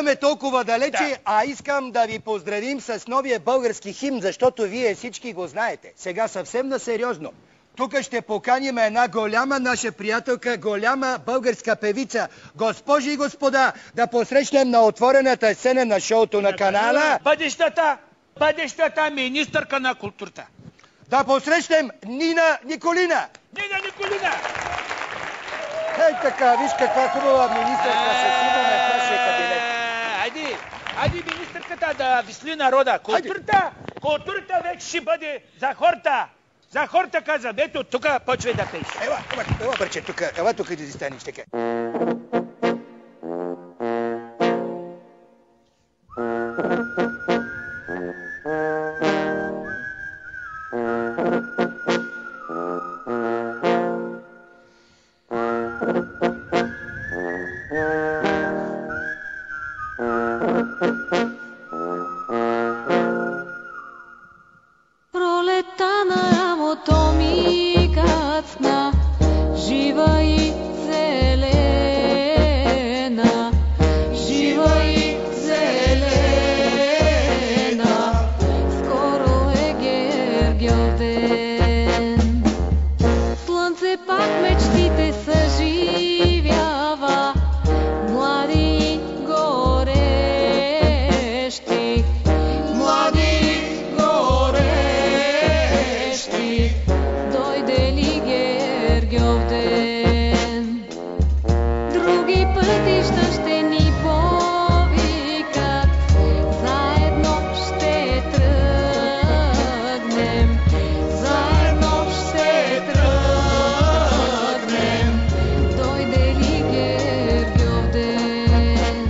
Ме толкова далече, а искам да ви поздравим с новия български химн, защото вие всички го знаете. Сега съвсем насериозно. Тук ще поканим една голяма наша приятелка, голяма българска певица. Госпожи и господа, да посрещнем на отворената сцена на шоуто на канала бъдещата министърка на културата. Да посрещнем Нина Николина. Нина Николина! Ей така, виж каква хубава министърка ще имаме в нашия кабинет. Айде министърката да висли народа. Културата вече ще бъде за хората. За хората каза, ето тук почвай да пееш. Ела, бърче, ела тук да си станеш така. Пролета на рамото ми кацна, жива и зелена, жива и зелена, скоро е Гергьов ден. Слънце пак мечтите съживява, млади и горещи, млади и горещи, дойде ли Гергьов ден? Други пътища ще ни повикат, заедно ще тръгнем, заедно ще тръгнем, дойде ли Гергьов ден?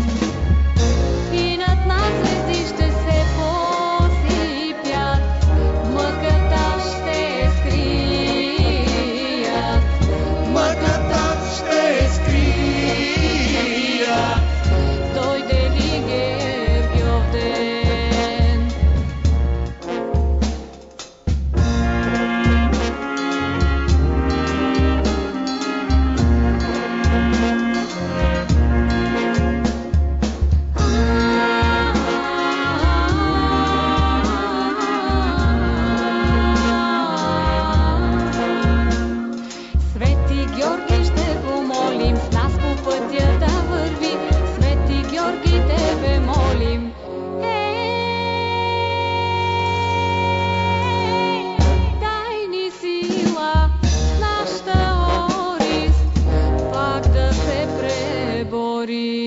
И над нас звезди ще се посипят, мъката ще скрият, мъката ще скрият, дойде ли Гергьов ден? Свети Георги ще помолим, с нас по пътя да върви. Свети Георги, тебе молим. Дай ни сила, нашата орис, пак да се преборим.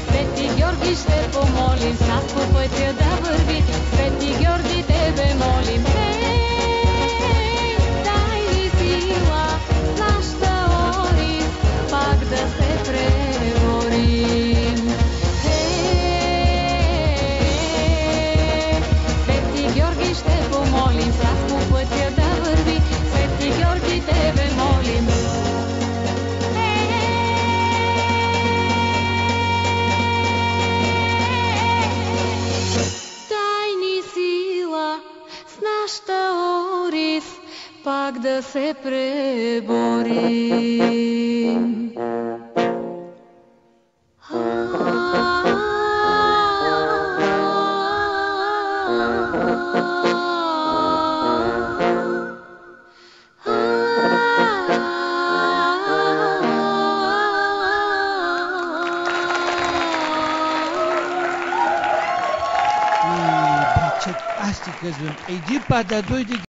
Свети Георги ще помолим, с нас по пътя да върви. Свети Георги, тебе молим. Дай ни сила, нашата орис, пак да се преборим. Свети Георги ще помолим, с нас по пътя да върви. Свети Георги, тебе молим. Дай ни сила, с нашата орис, пак да се преборим. Аз ти казвам, един път да дойде